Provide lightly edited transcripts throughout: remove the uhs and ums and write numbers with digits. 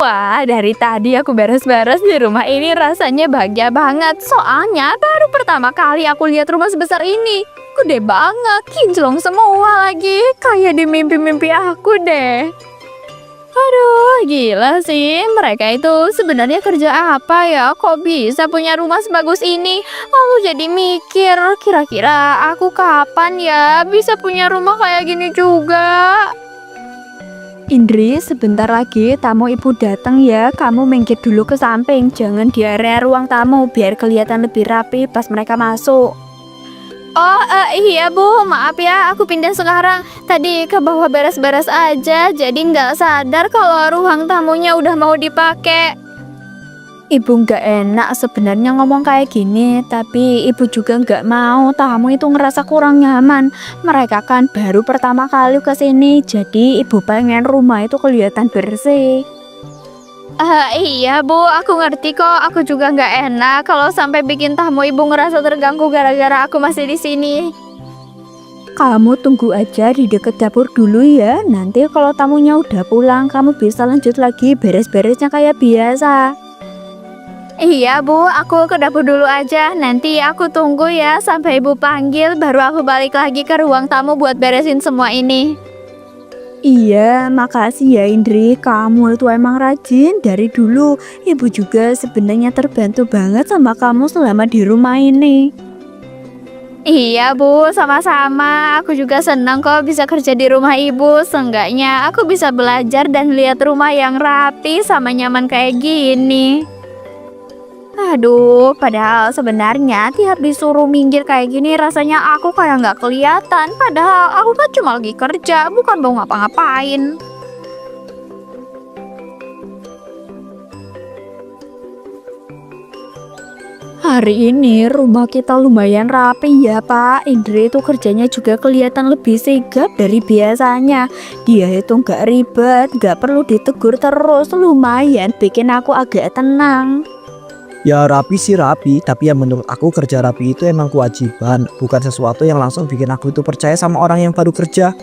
Wah, dari tadi aku beres-beres di rumah ini rasanya bahagia banget. Soalnya baru pertama kali aku lihat rumah sebesar ini. Gede banget, kinclong semua lagi. Kayak di mimpi-mimpi aku deh. Aduh, gila sih. Mereka itu sebenarnya kerja apa ya? Kok bisa punya rumah sebagus ini? Aku jadi mikir, kira-kira aku kapan ya bisa punya rumah kayak gini juga? Indri, sebentar lagi tamu ibu datang ya. Kamu minggir dulu ke samping, jangan di area ruang tamu biar kelihatan lebih rapi pas mereka masuk. Oh, iya Bu, maaf ya, aku pindah sekarang. Tadi ke bawah beres-beres aja, jadi nggak sadar kalau ruang tamunya udah mau dipakai. Ibu nggak enak sebenarnya ngomong kayak gini, tapi ibu juga nggak mau tamu itu ngerasa kurang nyaman. Mereka kan baru pertama kali ke sini, jadi ibu pengen rumah itu kelihatan bersih. Iya Bu, aku ngerti kok. Aku juga nggak enak kalau sampai bikin tamu ibu ngerasa terganggu gara-gara aku masih di sini. Kamu tunggu aja di deket dapur dulu ya. Nanti kalau tamunya udah pulang, kamu bisa lanjut lagi beres-beresnya kayak biasa. Iya Bu, aku ke dapur dulu aja. Nanti aku tunggu ya sampai ibu panggil, baru aku balik lagi ke ruang tamu buat beresin semua ini. Iya, makasih ya Indri, kamu itu emang rajin dari dulu. Ibu juga sebenarnya terbantu banget sama kamu selama di rumah ini. Iya Bu, sama-sama. Aku juga senang kok bisa kerja di rumah ibu. Seenggaknya aku bisa belajar dan lihat rumah yang rapi sama nyaman kayak gini. Aduh, padahal sebenarnya tiap disuruh minggir kayak gini rasanya aku kayak nggak kelihatan. Padahal aku kan cuma lagi kerja, bukan mau ngapa-ngapain. Hari ini rumah kita lumayan rapi ya Pak. Indri itu kerjanya juga kelihatan lebih sigap dari biasanya. Dia itu nggak ribet, nggak perlu ditegur terus. Lumayan bikin aku agak tenang. Ya rapi sih rapi, tapi ya menurut aku kerja rapi itu emang kewajiban, bukan sesuatu yang langsung bikin aku itu percaya sama orang yang baru kerja.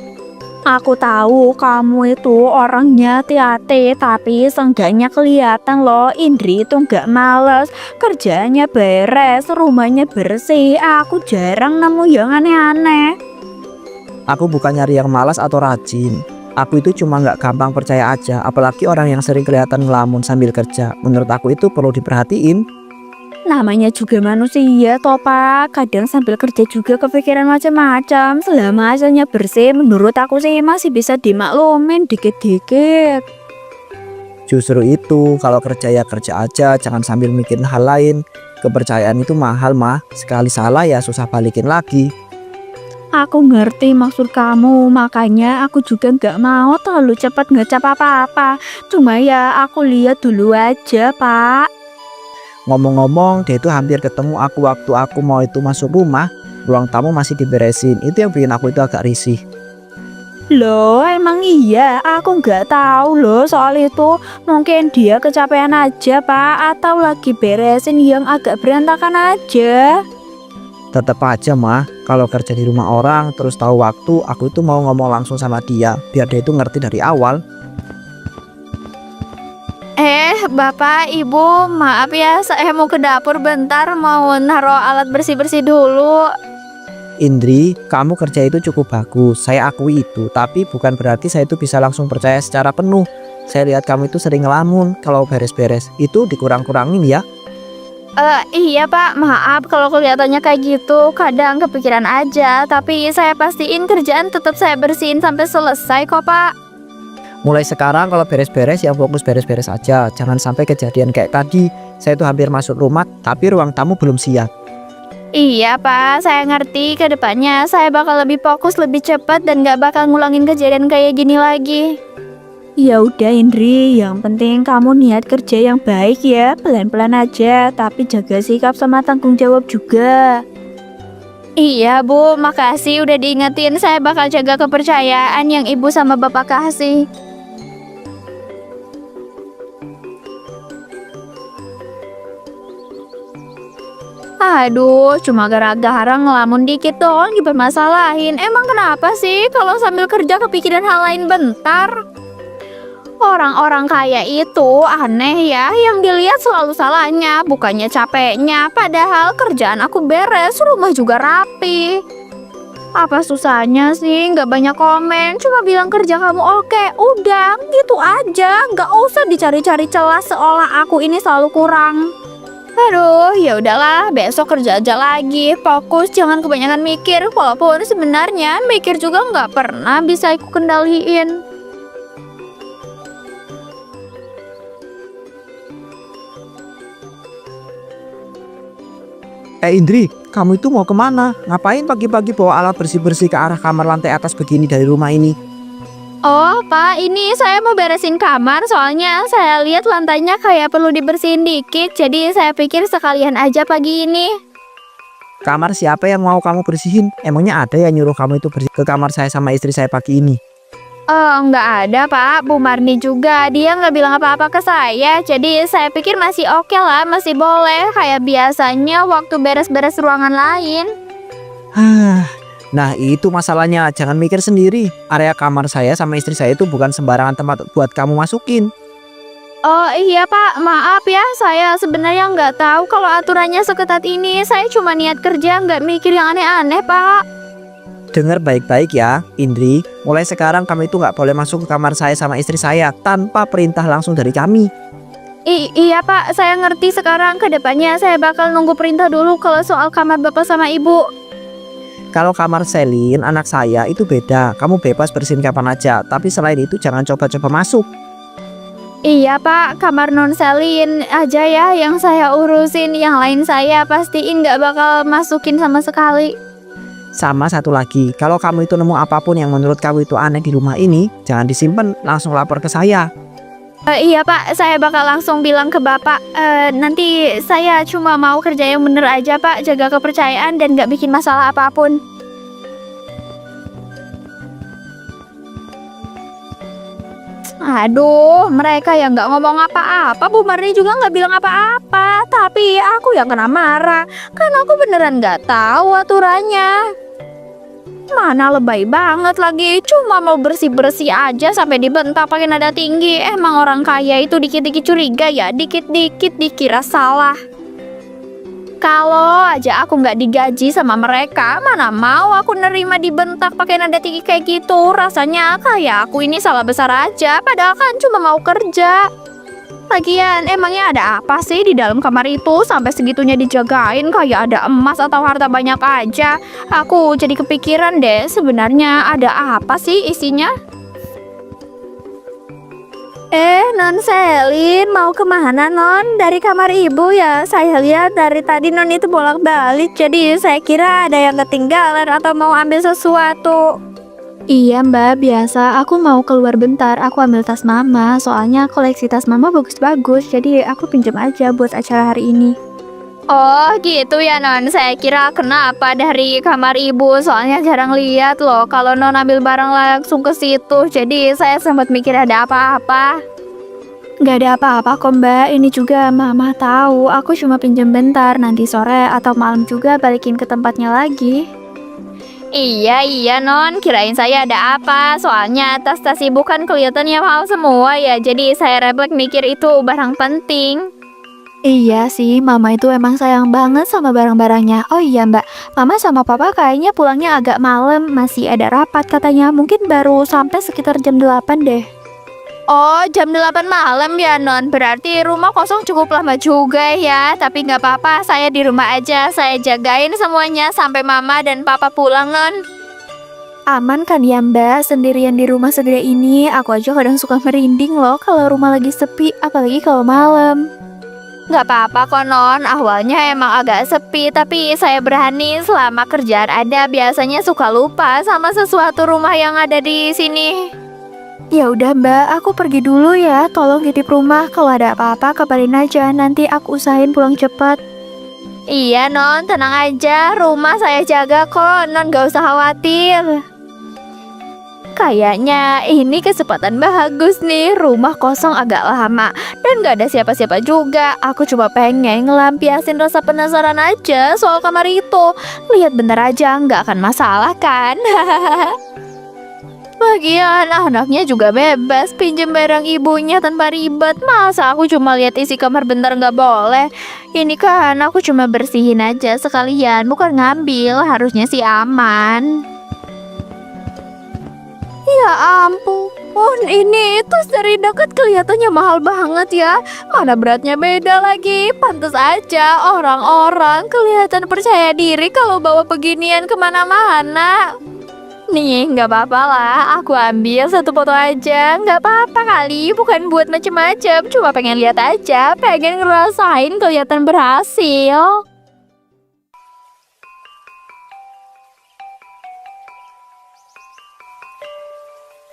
Aku tahu kamu itu orangnya hati-hati, tapi seenggaknya kelihatan loh Indri itu nggak males. Kerjanya beres, rumahnya bersih. Aku jarang nemu yang aneh-aneh. Aku bukan nyari yang malas atau rajin. Aku itu cuma nggak gampang percaya aja, apalagi orang yang sering kelihatan ngelamun sambil kerja. Menurut aku itu perlu diperhatiin. Namanya juga manusia toh Pak. Kadang sambil kerja juga kepikiran macam-macam. Selama hasilnya bersih, menurut aku sih masih bisa dimaklumin dikit-dikit. Justru itu, kalau kerja ya kerja aja, jangan sambil mikirin hal lain. Kepercayaan itu mahal mah, sekali salah ya susah balikin lagi. Aku ngerti maksud kamu, makanya aku juga nggak mau terlalu cepat ngecap apa-apa. Cuma ya aku lihat dulu aja, Pak. Ngomong-ngomong, dia itu hampir ketemu aku waktu aku mau itu masuk rumah. Ruang tamu masih diberesin, itu yang bikin aku itu agak risih. Loh, emang iya? Aku nggak tahu loh soal itu. Mungkin dia kecapean aja, Pak, atau lagi beresin yang agak berantakan aja. Tetap aja mah, kalau kerja di rumah orang terus tahu waktu, aku itu mau ngomong langsung sama dia, biar dia itu ngerti dari awal. Bapak, Ibu, maaf ya, saya mau ke dapur bentar, mau naruh alat bersih-bersih dulu. Indri, kamu kerja itu cukup bagus, saya akui itu, tapi bukan berarti saya itu bisa langsung percaya secara penuh. Saya lihat kamu itu sering ngelamun, kalau beres-beres, itu dikurang-kurangin ya. Iya Pak, maaf kalau kelihatannya kayak gitu. Kadang kepikiran aja, tapi saya pastiin kerjaan tetap saya bersihin sampai selesai kok Pak. Mulai sekarang kalau beres-beres ya fokus beres-beres aja, jangan sampai kejadian kayak tadi. Saya itu hampir masuk rumah, tapi ruang tamu belum siap. Iya Pak, saya ngerti. Ke depannya saya bakal lebih fokus, lebih cepat, dan gak bakal ngulangin kejadian kayak gini lagi. Ya udah Indri, yang penting kamu niat kerja yang baik ya, pelan-pelan aja, tapi jaga sikap sama tanggung jawab juga. Iya Bu, makasih udah diingetin, saya bakal jaga kepercayaan yang Ibu sama Bapak kasih. Aduh, cuma gara-gara ngelamun dikit doang dipermasalahin. Emang kenapa sih kalau sambil kerja kepikiran hal lain bentar? Orang-orang kaya itu aneh ya, yang dilihat selalu salahnya, bukannya capeknya. Padahal kerjaan aku beres, rumah juga rapi. Apa susahnya sih? Nggak banyak komen, cuma bilang kerja kamu oke. Udah, gitu aja. Nggak usah dicari-cari celah seolah aku ini selalu kurang. Aduh, ya udahlah, besok kerja aja lagi. Fokus, jangan kebanyakan mikir. Walaupun sebenarnya mikir juga nggak pernah bisa aku kendaliin. Indri, kamu itu mau kemana? Ngapain pagi-pagi bawa alat bersih-bersih ke arah kamar lantai atas begini dari rumah ini? Oh, Pak, ini saya mau beresin kamar soalnya saya lihat lantainya kayak perlu dibersihin dikit. Jadi saya pikir sekalian aja pagi ini. Kamar siapa yang mau kamu bersihin? Emangnya ada yang nyuruh kamu itu bersih ke kamar saya sama istri saya pagi ini? Nggak ada, Pak. Bu Marni juga. Dia nggak bilang apa-apa ke saya. Jadi saya pikir masih oke lah, masih boleh. Kayak biasanya waktu beres-beres ruangan lain. Nah itu masalahnya, jangan mikir sendiri. Area kamar saya sama istri saya itu bukan sembarangan tempat buat kamu masukin. Oh iya, Pak. Maaf ya, saya sebenarnya nggak tahu kalau aturannya seketat ini. Saya cuma niat kerja, nggak mikir yang aneh-aneh, Pak. Dengar baik-baik ya, Indri. Mulai sekarang kamu itu nggak boleh masuk ke kamar saya sama istri saya tanpa perintah langsung dari kami. Iya, Pak, saya ngerti sekarang. Kedepannya saya bakal nunggu perintah dulu kalau soal kamar Bapak sama Ibu. Kalau kamar Selin, anak saya itu beda. Kamu bebas bersihin kapan aja. Tapi selain itu jangan coba-coba masuk. Iya, Pak, kamar non Selin aja ya yang saya urusin. Yang lain saya pastiin nggak bakal masukin sama sekali. Sama satu lagi, kalau kamu itu nemu apapun yang menurut kamu itu aneh di rumah ini, jangan disimpan, langsung lapor ke saya. Iya, Pak, saya bakal langsung bilang ke Bapak. Nanti saya cuma mau kerja yang bener aja, Pak. Jaga kepercayaan dan nggak bikin masalah apapun. Aduh, mereka yang nggak ngomong apa-apa. Bu Marni juga nggak bilang apa-apa. Tapi aku yang kena marah. Karena aku beneran nggak tahu aturannya. Mana lebay banget lagi. Cuma mau bersih-bersih aja sampai dibentak pakai nada tinggi. Emang orang kaya itu dikit-dikit curiga ya. Dikit-dikit dikira salah. Kalau aja aku nggak digaji sama mereka, mana mau aku nerima dibentak pakai nada tinggi kayak gitu. Rasanya kayak aku ini salah besar aja, padahal kan cuma mau kerja. Lagian, emangnya ada apa sih di dalam kamar itu sampai segitunya dijagain kayak ada emas atau harta banyak aja? Aku jadi kepikiran deh, sebenarnya ada apa sih isinya? Non Selin, mau kemana non? Dari kamar ibu ya? Saya lihat dari tadi non itu bolak-balik, jadi saya kira ada yang ketinggalan atau mau ambil sesuatu. Iya mbak, biasa aku mau keluar bentar, aku ambil tas mama. Soalnya koleksi tas mama bagus-bagus, jadi aku pinjam aja buat acara hari ini. Oh gitu ya non, saya kira kenapa dari kamar ibu, soalnya jarang lihat loh kalau non ambil barang langsung ke situ. Jadi saya sempat mikir ada apa-apa. Gak ada apa-apa kok mbak, ini juga mama tahu aku cuma pinjam bentar, nanti sore atau malam juga balikin ke tempatnya lagi. Iya non, kirain saya ada apa, soalnya tas-tas ibu kan kelihatannya mahal semua ya, jadi saya refleks mikir itu barang penting. Iya sih, mama itu emang sayang banget sama barang-barangnya. Oh iya mbak, mama sama papa kayaknya pulangnya agak malam, masih ada rapat katanya, mungkin baru sampai sekitar jam 8 deh. Oh, jam 8 malam ya non, berarti rumah kosong cukup lama juga ya. Tapi nggak apa-apa, saya di rumah aja, saya jagain semuanya sampai mama dan papa pulang non. Aman kan ya mbak, sendirian di rumah segede ini, aku aja kadang suka merinding loh kalau rumah lagi sepi, apalagi kalau malam. Nggak apa-apa kok non, awalnya emang agak sepi, tapi saya berani selama kerjaan ada, biasanya suka lupa sama sesuatu rumah yang ada di sini. Ya udah mbak, aku pergi dulu ya. Tolong titip rumah, kalau ada apa-apa kabarin aja. Nanti aku usahain pulang cepat. Iya non, tenang aja. Rumah saya jaga kok. Non gak usah khawatir. Kayaknya ini kesempatan bagus nih. Rumah kosong agak lama dan gak ada siapa-siapa juga. Aku cuma pengen ngelampiasin rasa penasaran aja soal kamar itu. Lihat bentar aja, gak akan masalah kan? Lagian anaknya juga bebas pinjem barang ibunya tanpa ribet. Masa aku cuma lihat isi kamar bentar nggak boleh? Ini kan aku cuma bersihin aja sekalian, bukan ngambil. Harusnya sih aman. Ya ampun, ini tas dari dekat kelihatannya mahal banget ya. Mana beratnya beda lagi. Pantas aja orang-orang kelihatan percaya diri kalau bawa beginian kemana-mana. Nih, nggak apa-apa lah. Aku ambil satu foto aja. Nggak apa-apa kali. Bukan buat macem-macem. Cuma pengen lihat aja. Pengen ngerasain kelihatan berhasil.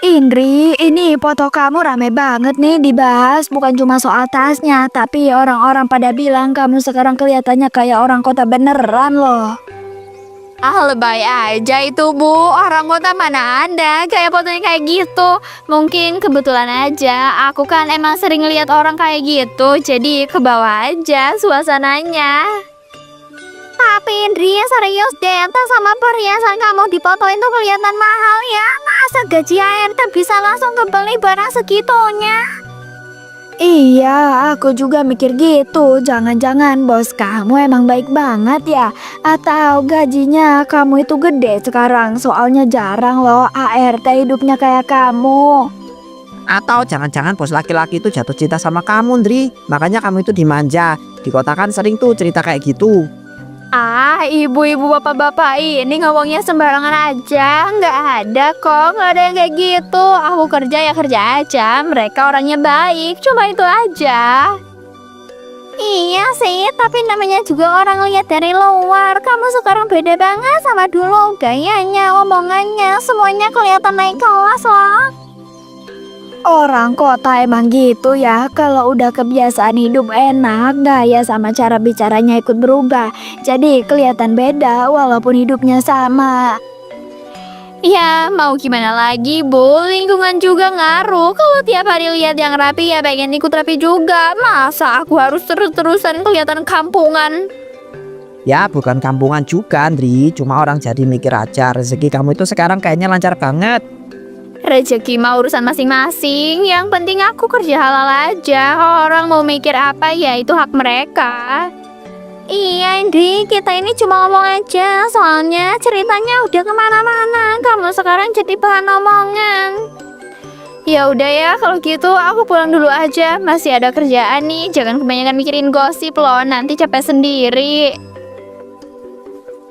Indri, ini foto kamu rame banget nih dibahas. Bukan cuma soal tasnya, tapi orang-orang pada bilang kamu sekarang kelihatannya kayak orang kota beneran loh. Ah, lebay aja itu, Bu. Orang kota mana ada kayak fotonya kayak gitu. Mungkin kebetulan aja. Aku kan emang sering lihat orang kayak gitu. Jadi kebawa aja suasananya. Tapi Indri, serius deh, tas sama perhiasan kamu di foto itu kelihatan mahal ya. Masa gaji ART bisa langsung kebeli barang segitunya? Iya, aku juga mikir gitu. Jangan-jangan bos kamu emang baik banget ya? Atau gajinya kamu itu gede sekarang? Soalnya jarang loh ART hidupnya kayak kamu. Atau jangan-jangan bos laki-laki itu jatuh cinta sama kamu, Ndri. Makanya kamu itu dimanja. Di kota kan sering tuh cerita kayak gitu. Ah, ibu-ibu bapak-bapak ini ngomongnya sembarangan aja. Nggak ada kok, nggak ada yang kayak gitu. Aku kerja ya kerja aja. Mereka orangnya baik, cuma itu aja. Iya sih, tapi namanya juga orang lihat dari luar. Kamu sekarang beda banget sama dulu. Gayanya, omongannya, semuanya kelihatan naik kelas loh. Orang kota emang gitu ya. Kalau udah kebiasaan hidup enak, gaya sama cara bicaranya ikut berubah. Jadi kelihatan beda walaupun hidupnya sama. Ya, mau gimana lagi, Bu? Lingkungan juga ngaruh. Kalau tiap hari lihat yang rapi, ya pengen ikut rapi juga. Masa aku harus terus-terusan kelihatan kampungan? Ya bukan kampungan juga, Ndri. Cuma orang jadi mikir aja. Rezeki kamu itu sekarang kayaknya lancar banget. Rezeki mah urusan masing-masing. Yang penting aku kerja halal aja. Orang mau mikir apa ya itu hak mereka. Iya Indri, kita ini cuma ngomong aja. Soalnya ceritanya udah kemana-mana. Kamu sekarang jadi bahan omongan. Ya udah ya, kalau gitu aku pulang dulu aja. Masih ada kerjaan nih. Jangan kebanyakan mikirin gosip loh. Nanti capek sendiri.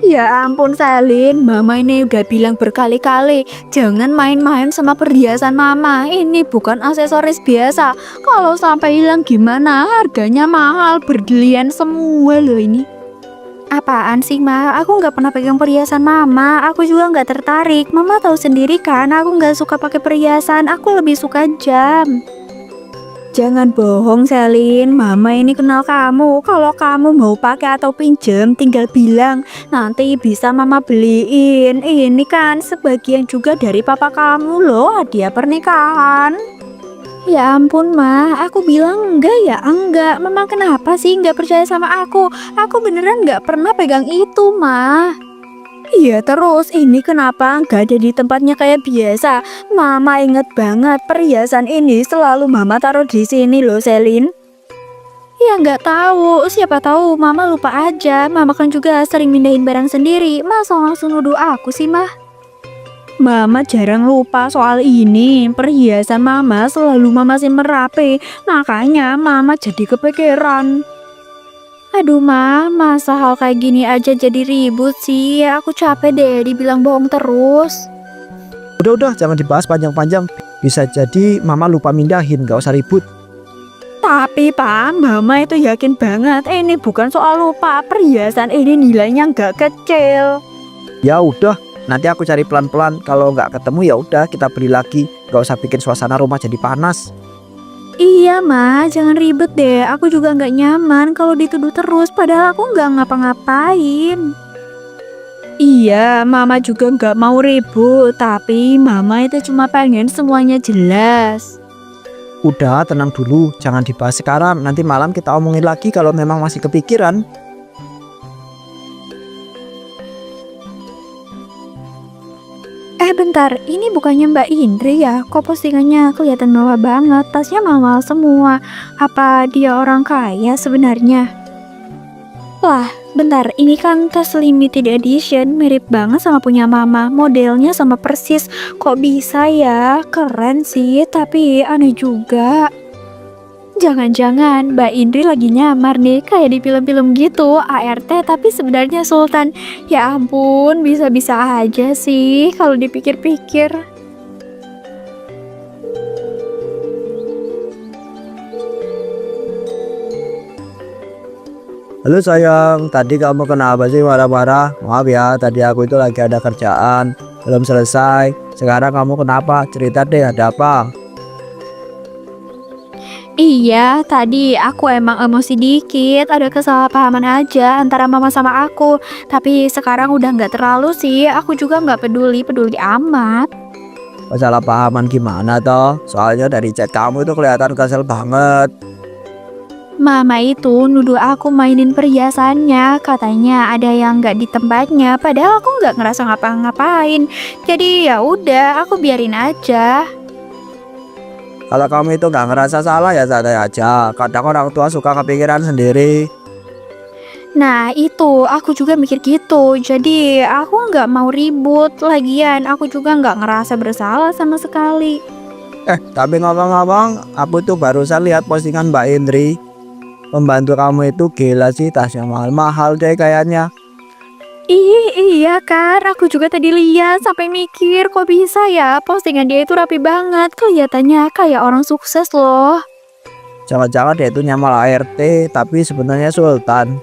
Ya ampun Selin, Mama ini udah bilang berkali-kali jangan main-main sama perhiasan Mama. Ini bukan aksesoris biasa. Kalau sampai hilang gimana? Harganya mahal, berlian semua loh ini. Apaan sih Ma? Aku nggak pernah pegang perhiasan Mama. Aku juga nggak tertarik. Mama tahu sendiri kan, aku nggak suka pakai perhiasan. Aku lebih suka jam. Jangan bohong Selin, Mama ini kenal kamu. Kalau kamu mau pakai atau pinjem tinggal bilang. Nanti bisa Mama beliin. Ini kan sebagian juga dari papa kamu loh, hadiah pernikahan. Ya ampun Ma, aku bilang enggak ya enggak. Mama kenapa sih nggak percaya sama aku? Aku beneran nggak pernah pegang itu Ma. Iya terus ini kenapa nggak ada di tempatnya kayak biasa? Mama inget banget perhiasan ini selalu Mama taruh di sini loh Selin. Ya nggak tahu, siapa tahu Mama lupa aja. Mama kan juga sering mindahin barang sendiri. Masa langsung nuduh aku sih Mah? Mama jarang lupa soal ini. Perhiasan Mama selalu Mama simpen rapi. Makanya Mama jadi kepikiran. Aduh Ma, masa hal kayak gini aja jadi ribut sih. Aku capek deh dibilang bohong terus. Udah jangan dibahas panjang-panjang. Bisa jadi Mama lupa mindahin, gak usah ribut. Tapi Pak, Mama itu yakin banget ini bukan soal lupa. Perhiasan ini nilainya nggak kecil. Ya udah, nanti aku cari pelan-pelan. Kalau nggak ketemu ya udah kita beli lagi. Gak usah bikin suasana rumah jadi panas. Iya Ma, jangan ribet deh. Aku juga nggak nyaman kalau dituduh terus. Padahal aku nggak ngapa-ngapain. Iya, Mama juga nggak mau ribut. Tapi Mama itu cuma pengen semuanya jelas. Udah tenang dulu, jangan dibahas sekarang. Nanti malam kita omongin lagi kalau memang masih kepikiran. bentar, ini bukannya Mbak Indri ya? Kok postingannya kelihatan mewah banget, tasnya mahal semua. Apa dia orang kaya sebenarnya? Wah, bentar, ini kan tas limited edition, mirip banget sama punya mama, modelnya sama persis. Kok bisa ya? Keren sih, tapi aneh juga. Jangan-jangan Mbak Indri lagi nyamar nih, kayak di film-film gitu, ART tapi sebenarnya Sultan. Ya ampun, bisa-bisa aja sih kalau dipikir-pikir. Halo sayang, tadi kamu kenapa sih marah-marah? Maaf ya, tadi aku itu lagi ada kerjaan, belum selesai. Sekarang kamu kenapa? Cerita deh, ada apa? Iya, tadi aku emang emosi dikit, ada kesalahpahaman aja antara mama sama aku. Tapi sekarang udah nggak terlalu sih, aku juga nggak peduli amat. Kesalahpahaman gimana toh? Soalnya dari chat kamu itu kelihatan kesel banget. Mama itu nuduh aku mainin perhiasannya, katanya ada yang nggak di tempatnya, padahal aku nggak ngerasa ngapa-ngapain. Jadi ya udah, aku biarin aja. Kalau kamu itu nggak ngerasa salah ya santai aja. Kadang orang tua suka kepikiran sendiri. Nah itu, aku juga mikir gitu. Jadi aku nggak mau ribut. Lagian aku juga nggak ngerasa bersalah sama sekali. Tapi ngomong-ngomong, aku tuh barusan lihat postingan Mbak Indri. Pembantu kamu itu gila sih, tasnya mahal-mahal deh kayaknya. Iya kan, aku juga tadi lihat sampai mikir kok bisa ya postingan dia itu rapi banget. Kelihatannya kayak orang sukses loh. Jangan-jangan dia itu nyamar ART, tapi sebenarnya Sultan.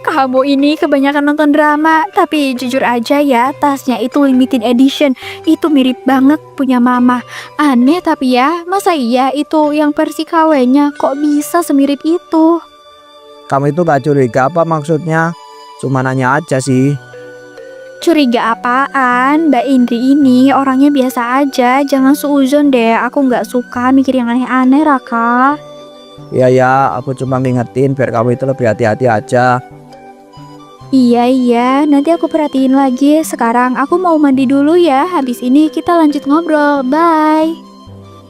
Kamu ini kebanyakan nonton drama, tapi jujur aja ya, tasnya itu limited edition. Itu mirip banget punya mama. Aneh tapi ya, masa iya itu yang versi KW-nya kok bisa semirip itu? Kamu itu gak curiga apa maksudnya? Cuma nanya aja sih. Curiga apaan? Mbak Indri ini orangnya biasa aja, jangan suuzon deh. Aku nggak suka mikir yang aneh-aneh, Raka. Iya ya, aku cuma ngingetin biar kamu itu lebih hati-hati aja. Iya, nanti aku perhatiin lagi. Sekarang aku mau mandi dulu ya. Habis ini kita lanjut ngobrol. Bye.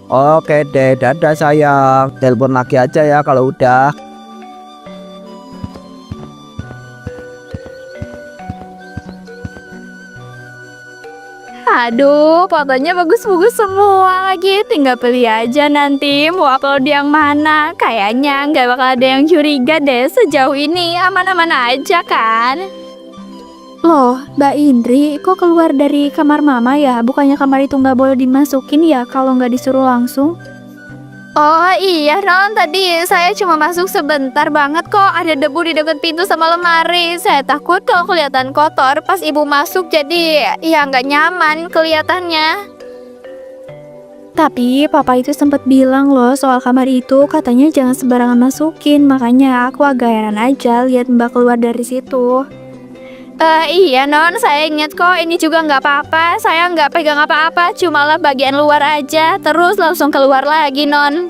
Oke deh, dadah sayang. Telepon lagi aja ya kalau udah. Aduh, fotonya bagus-bagus semua lagi. Tinggal pilih aja nanti mau upload yang mana. Kayaknya nggak bakal ada yang curiga deh. Sejauh ini aman-aman aja kan? Loh, Mbak Indri, kok keluar dari kamar mama ya? Bukannya kamar itu nggak boleh dimasukin ya kalau nggak disuruh langsung? Oh iya Non, tadi saya cuma masuk sebentar banget kok. Ada debu di dekat pintu sama lemari. Saya takut kalau kelihatan kotor pas ibu masuk, jadi ya nggak nyaman kelihatannya. Tapi papa itu sempat bilang loh soal kamar itu, katanya jangan sembarangan masukin. Makanya aku agak heran aja lihat Mbak keluar dari situ. Iya Non, saya ingat kok, ini juga nggak apa-apa. Saya nggak pegang apa-apa, cumalah bagian luar aja. Terus langsung keluar lagi Non.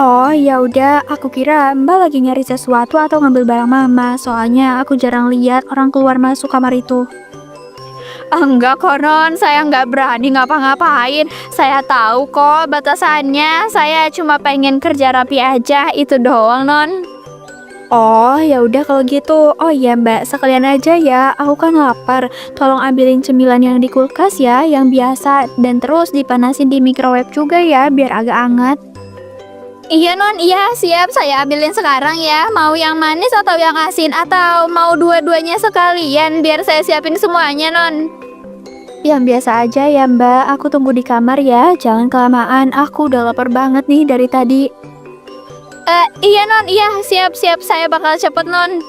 Oh ya udah, aku kira Mbak lagi nyari sesuatu atau ngambil barang mama. Soalnya aku jarang lihat orang keluar masuk kamar itu. Enggak kok Non, saya nggak berani ngapa-ngapain. Saya tahu kok batasannya. Saya cuma pengen kerja rapi aja, itu doang Non. Oh ya udah kalau gitu. Oh iya Mbak, sekalian aja ya. Aku kan lapar. Tolong ambilin cemilan yang di kulkas ya, yang biasa, dan terus dipanasin di microwave juga ya, biar agak hangat. Iya Non, iya siap. Saya ambilin sekarang ya. Mau yang manis atau yang asin, atau mau dua-duanya sekalian biar saya siapin semuanya Non. Yang biasa aja ya Mbak. Aku tunggu di kamar ya. Jangan kelamaan. Aku udah lapar banget nih dari tadi. Iya Non, iya siap-siap, saya bakal cepet Non.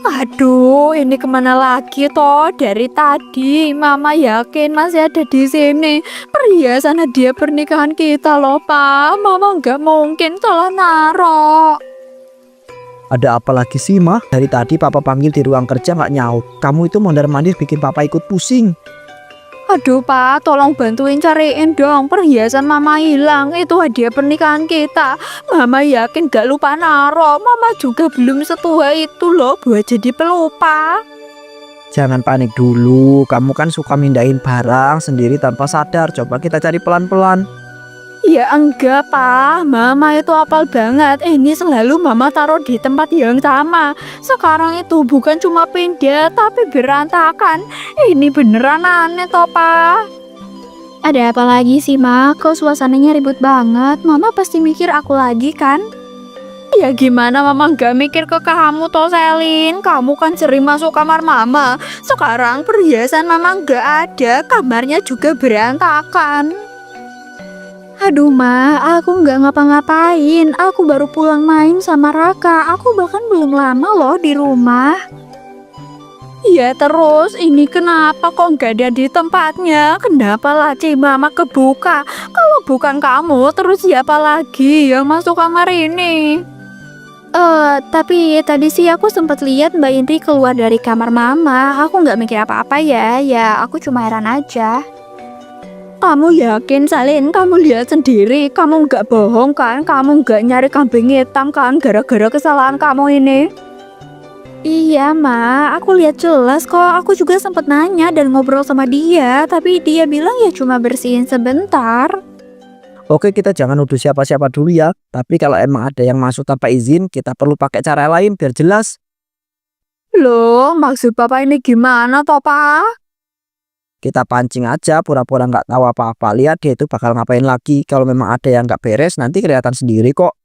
Aduh, ini kemana lagi toh? Dari tadi Mama yakin masih ada di sini. Perhiasan hadiah pernikahan kita loh Pak. Mama nggak mungkin salah naruh. Ada apa lagi sih mah? Dari tadi papa panggil di ruang kerja nggak nyaut. Kamu itu mondar mandir bikin papa ikut pusing. Aduh Pak, tolong bantuin cariin dong perhiasan Mama hilang. Itu hadiah pernikahan kita. Mama yakin gak lupa naro. Mama juga belum setua itu loh buat jadi pelupa. Jangan panik dulu, kamu kan suka mindahin barang sendiri tanpa sadar. Coba kita cari pelan-pelan. Ya enggak Pak, Mama itu apal banget. Ini selalu Mama taruh di tempat yang sama. Sekarang itu bukan cuma pindah tapi berantakan. Ini beneran aneh toh Pak. Ada apa lagi sih Ma? Kok suasananya ribut banget? Mama pasti mikir aku lagi kan? Ya gimana Mama gak mikir ke kamu toh Selin. Kamu kan sering masuk kamar Mama. Sekarang perhiasan Mama gak ada. Kamarnya juga berantakan. Aduh Ma, aku nggak ngapa-ngapain. Aku baru pulang main sama Raka. Aku bahkan belum lama loh di rumah. Iya terus, ini kenapa kok nggak ada di tempatnya? Kenapa laci Mama kebuka? Kalau bukan kamu, terus siapa lagi yang masuk kamar ini? Tapi tadi sih aku sempat lihat Mbak Indri keluar dari kamar Mama. Aku nggak mikir apa-apa ya. Ya, aku cuma heran aja. Kamu yakin Salin, kamu lihat sendiri, kamu nggak bohong kan, kamu nggak nyari kambing hitam kan gara-gara kesalahan kamu ini? Iya Ma, aku lihat jelas kok, aku juga sempat nanya dan ngobrol sama dia, tapi dia bilang ya cuma bersihin sebentar. Oke, kita jangan nuduh siapa-siapa dulu ya. Tapi kalau emang ada yang masuk tanpa izin, kita perlu pakai cara lain biar jelas. Loh, maksud Papa ini gimana toh Pak? Kita pancing aja, pura-pura nggak tahu apa-apa. Lihat dia itu bakal ngapain lagi. Kalau memang ada yang nggak beres, nanti kelihatan sendiri kok.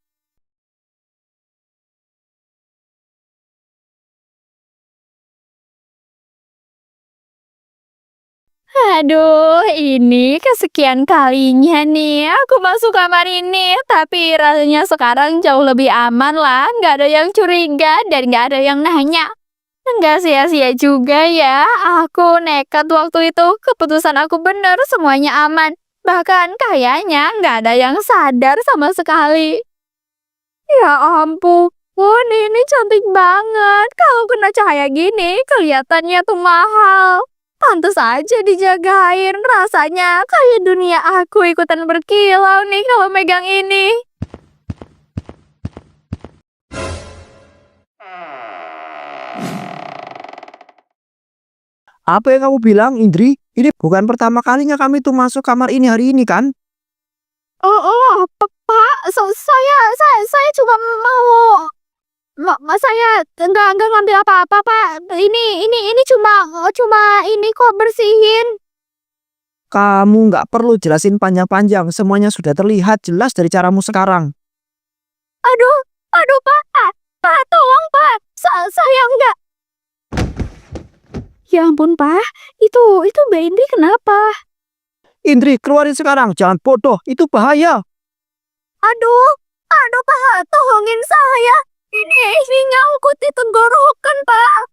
Aduh, ini kesekian kalinya nih aku masuk kamar ini. Tapi rasanya sekarang jauh lebih aman lah. Nggak ada yang curiga dan nggak ada yang nanya. Nggak sia-sia juga ya. Aku nekat waktu itu. Keputusan aku bener, semuanya aman. Bahkan kayaknya nggak ada yang sadar sama sekali. Ya ampun, ini cantik banget. Kalau kena cahaya gini, kelihatannya tuh mahal. Pantes aja dijagain. Rasanya kayak dunia aku ikutan berkilau nih kalau megang ini. Apa yang kamu bilang, Indri? Ini bukan pertama kalinya kami tuh masuk kamar ini hari ini kan? Pak, saya cuma saya enggak ngambil apa-apa, Pak. Ini cuma ini kok bersihin. Kamu nggak perlu jelasin panjang-panjang. Semuanya sudah terlihat jelas dari caramu sekarang. Aduh, Pak, tolong, Pak. Saya enggak. Ya ampun, Pak. Itu Mbak Indri kenapa? Indri, keluarin sekarang. Jangan bodoh. Itu bahaya. Aduh, Pak, tolongin saya. Ini nyangkut di tenggorokan, Pak.